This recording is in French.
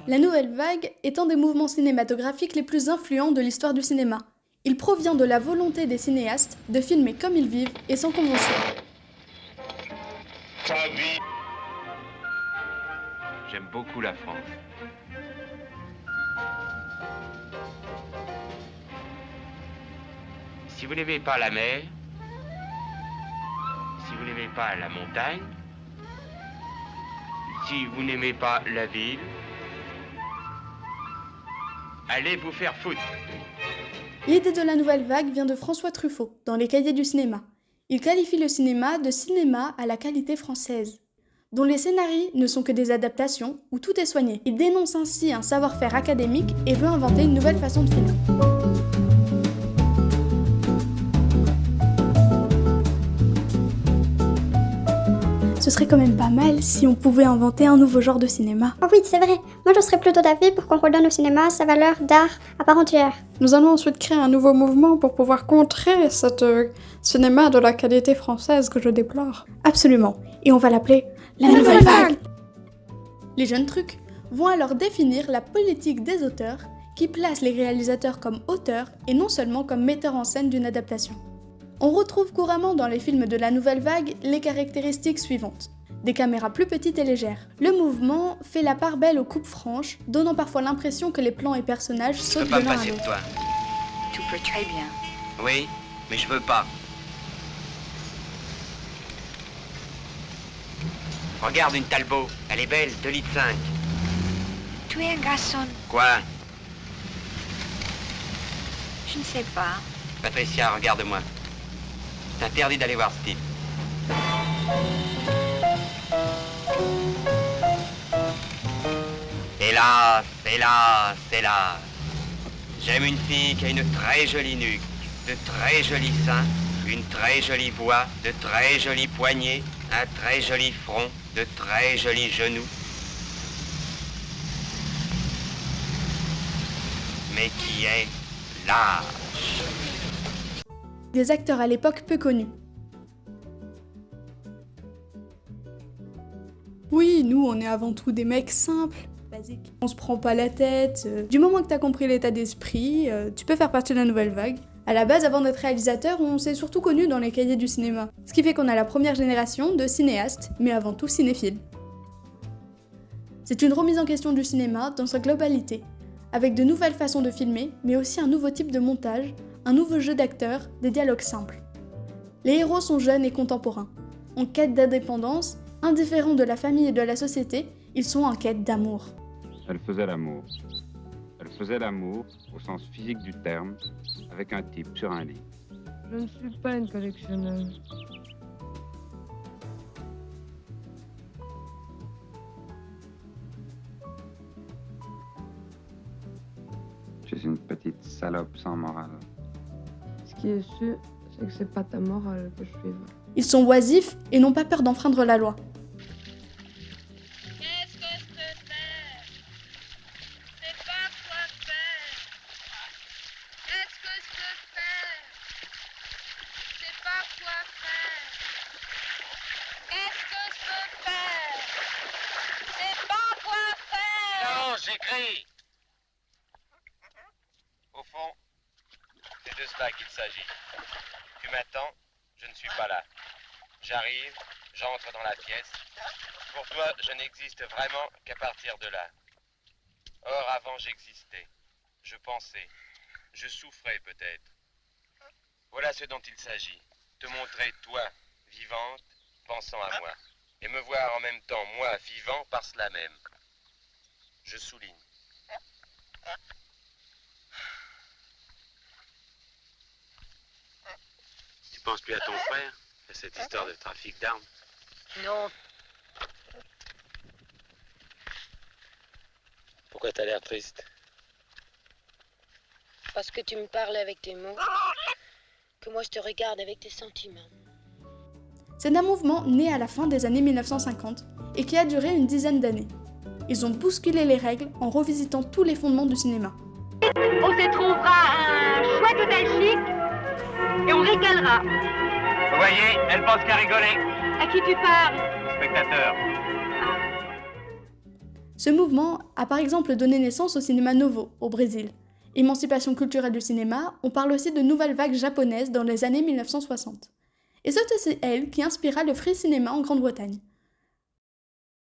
La Nouvelle Vague est un des mouvements cinématographiques les plus influents de l'histoire du cinéma. Il provient de la volonté des cinéastes de filmer comme ils vivent et sans convention. J'aime beaucoup la France. Si vous n'aimez pas la mer, si vous n'aimez pas la montagne, si vous n'aimez pas la ville, allez vous faire foutre. L'idée de la Nouvelle Vague vient de François Truffaut, dans les Cahiers du cinéma. Il qualifie le cinéma de cinéma à la qualité française, dont les scénarios ne sont que des adaptations où tout est soigné. Il dénonce ainsi un savoir-faire académique et veut inventer une nouvelle façon de filmer. Ce serait quand même pas mal si on pouvait inventer un nouveau genre de cinéma. Oh oui, c'est vrai. Moi, je serais plutôt d'avis pour qu'on redonne au cinéma sa valeur d'art à part entière. Nous allons ensuite créer un nouveau mouvement pour pouvoir contrer cette cinéma de la qualité française que je déplore. Absolument. Et on va l'appeler la Nouvelle Vague. Les jeunes trucs vont alors définir la politique des auteurs qui placent les réalisateurs comme auteurs et non seulement comme metteurs en scène d'une adaptation. On retrouve couramment dans les films de la Nouvelle Vague les caractéristiques suivantes. Des caméras plus petites et légères. Le mouvement fait la part belle aux coupes franches, donnant parfois l'impression que les plans et personnages sautent de l'un à l'autre. Je peux pas me passer de toi. Tu peux très bien. Oui, mais je veux pas. Regarde une Talbot, elle est belle, 2,5 litres. Tu es un garçon. Quoi? Je ne sais pas. Patricia, regarde-moi. C'est interdit d'aller voir ce type. Hélas, hélas, hélas. J'aime une fille qui a une très jolie nuque, de très jolis seins, une très jolie voix, de très jolis poignets, un très joli front, de très jolis genoux. Mais qui est lâche. Des acteurs à l'époque peu connus. Oui, nous, on est avant tout des mecs simples, basiques. On se prend pas la tête. Du moment que t'as compris l'état d'esprit, tu peux faire partie de la Nouvelle Vague. À la base, avant d'être réalisateur, on s'est surtout connus dans les cahiers du cinéma. Ce qui fait qu'on a la première génération de cinéastes, mais avant tout cinéphiles. C'est une remise en question du cinéma dans sa globalité, avec de nouvelles façons de filmer, mais aussi un nouveau type de montage, un nouveau jeu d'acteurs, des dialogues simples. Les héros sont jeunes et contemporains. En quête d'indépendance, indifférents de la famille et de la société, ils sont en quête d'amour. Elle faisait l'amour. Elle faisait l'amour, au sens physique du terme, avec un type sur un lit. Je ne suis pas une collectionneuse. Je suis une petite salope sans morale. Ce qui est sûr, c'est que c'est pas ta morale que je suivrai. Ils sont oisifs et n'ont pas peur d'enfreindre la loi. Qu'est-ce que je peux faire? Je sais pas quoi faire. Qu'est-ce que je peux faire? Je sais pas quoi faire. Qu'est-ce que je peux faire? Je sais pas quoi faire. Non, j'écris. Au fond, c'est de cela qu'il s'agit. Tu m'attends, je ne suis pas là. J'arrive, j'entre dans la pièce. Pour toi, je n'existe vraiment qu'à partir de là. Or, avant, j'existais. Je pensais. Je souffrais peut-être. Voilà ce dont il s'agit. Te montrer toi, vivante, pensant à moi. Et me voir en même temps, moi, vivant, par cela même. Je souligne. Tu penses plus à ton frère, à cette histoire de trafic d'armes? Non, Pourquoi t'as l'air triste? parce que tu me parles avec tes mots, que moi je te regarde avec tes sentiments. C'est un mouvement né à la fin des années 1950 et qui a duré une dizaine d'années. Ils ont bousculé les règles en revisitant tous les fondements du cinéma. On se trouvera un chouette hôtel chic et on régalera. Vous voyez, elle pense qu'à rigoler. À qui tu parles? spectateurs. Ce mouvement a par exemple donné naissance au cinéma novo, au Brésil. Émancipation culturelle du cinéma, on parle aussi de nouvelle vague japonaise dans les années 1960. Et c'est aussi elle qui inspira le free cinéma en Grande-Bretagne.